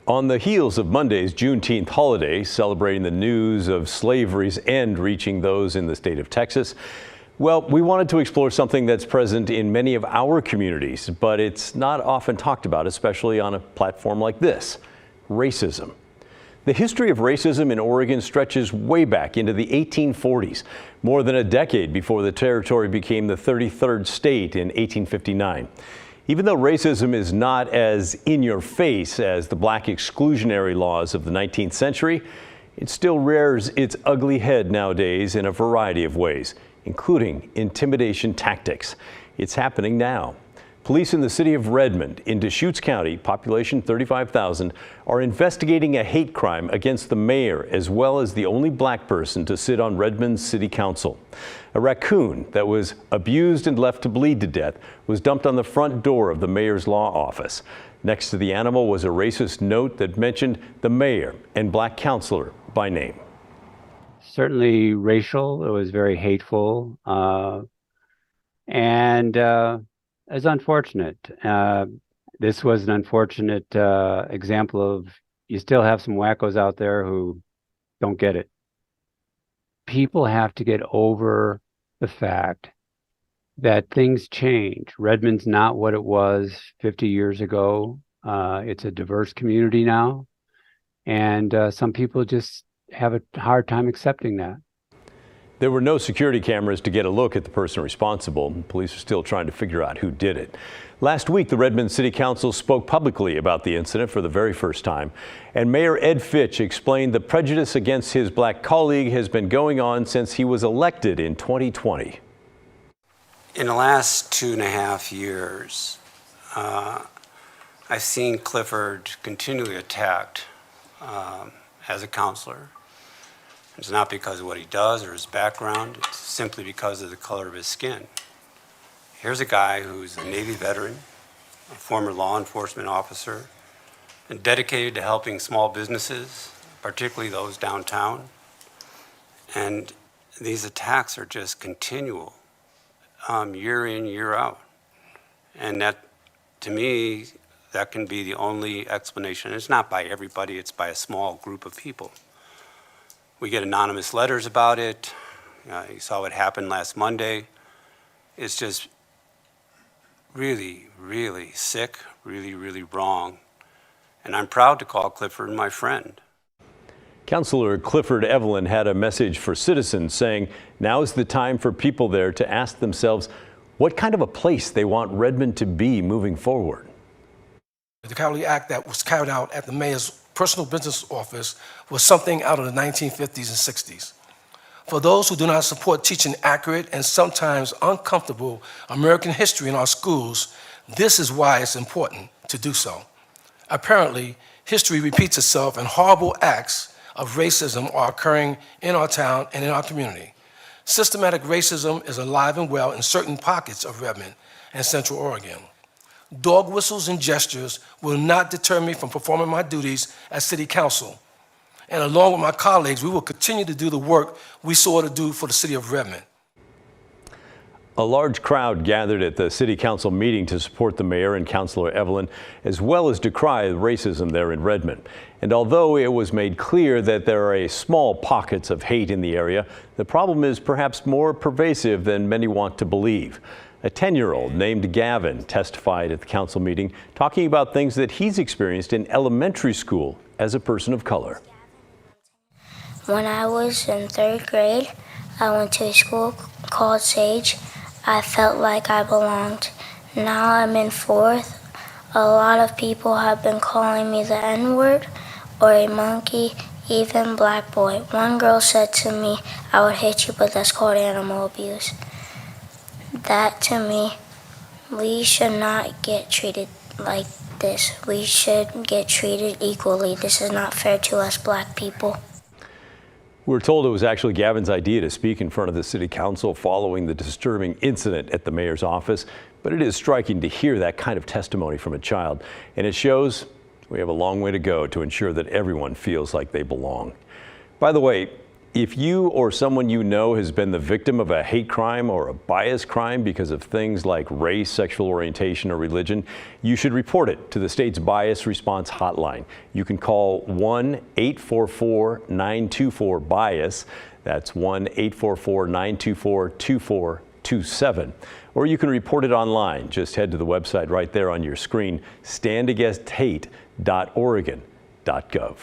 On the heels of Monday's Juneteenth holiday, celebrating the news of slavery's end reaching those in the state of Texas, well, we wanted to explore something that's present in many of our communities, but it's not often talked about, especially on a platform like this: racism. The history of racism in Oregon stretches way back into the 1840s, more than a decade before the territory became the 33rd state in 1859. Even though racism is not as in your face as the black exclusionary laws of the 19th century, it still rears its ugly head nowadays in a variety of ways, including intimidation tactics. It's happening now. Police in the city of Redmond in Deschutes County, population 35,000, are investigating a hate crime against the mayor as well as the only black person to sit on Redmond's city council. A raccoon that was abused and left to bleed to death was dumped on the front door of the mayor's law office. Next to the animal was a racist note that mentioned the mayor and black councilor by name. Certainly racial. It was very hateful, and it's unfortunate. This was an unfortunate example of, you still have some wackos out there who don't get it. People have to get over the fact that things change. Redmond's not what it was 50 years ago. It's a diverse community now, and some people just have a hard time accepting that. There were no security cameras to get a look at the person responsible. Police are still trying to figure out who did it. Last week, the Redmond City Council spoke publicly about the incident for the very first time, and Mayor Ed Fitch explained the prejudice against his black colleague has been going on since he was elected in 2020. In the last 2.5 years, I've seen Clifford continually attacked as a counselor. It's not because of what he does or his background, it's simply because of the color of his skin. Here's a guy who's a Navy veteran, a former law enforcement officer, and dedicated to helping small businesses, particularly those downtown. And these attacks are just continual, year in, year out. And that, to me, that can be the only explanation. It's not by everybody, it's by a small group of people. We get anonymous letters about it. You saw what happened last Monday. It's just really, really sick, really, really wrong. And I'm proud to call Clifford my friend. Councilor Clifford Evelyn had a message for citizens saying now is the time for people there to ask themselves what kind of a place they want Redmond to be moving forward. The Cowley Act that was carried out at the mayor's personal business office was something out of the 1950s and 60s. For those who do not support teaching accurate and sometimes uncomfortable American history in our schools, this is why it's important to do so. Apparently, history repeats itself and horrible acts of racism are occurring in our town and in our community. Systematic racism is alive and well in certain pockets of Redmond and Central Oregon. Dog whistles and gestures will not deter me from performing my duties as City Council. And along with my colleagues, we will continue to do the work we sought to do for the city of Redmond. A large crowd gathered at the City Council meeting to support the mayor and Councilor Evelyn, as well as decry racism there in Redmond. And although it was made clear that there are small pockets of hate in the area, the problem is perhaps more pervasive than many want to believe. A 10-year-old named Gavin testified at the council meeting, talking about things that he's experienced in elementary school as a person of color. When I was in 3rd grade, I went to a school called Sage. I felt like I belonged. Now I'm in 4th. A lot of people have been calling me the N-word or a monkey, even black boy. One girl said to me, "I would hit you, but that's called animal abuse." That, to me, we should not get treated like this. We should get treated equally. This is not fair to us black people. We're told it was actually Gavin's idea to speak in front of the city council following the disturbing incident at the mayor's office, but it is striking to hear that kind of testimony from a child, and it shows we have a long way to go to ensure that everyone feels like they belong. By the way, If you or someone you know has been the victim of a hate crime or a bias crime because of things like race, sexual orientation, or religion, you should report it to the state's bias response hotline. You can call 1-844-924-BIAS. That's 1-844-924-2427. Or you can report it online. Just head to the website right there on your screen, standagainst.hate.oregon.gov.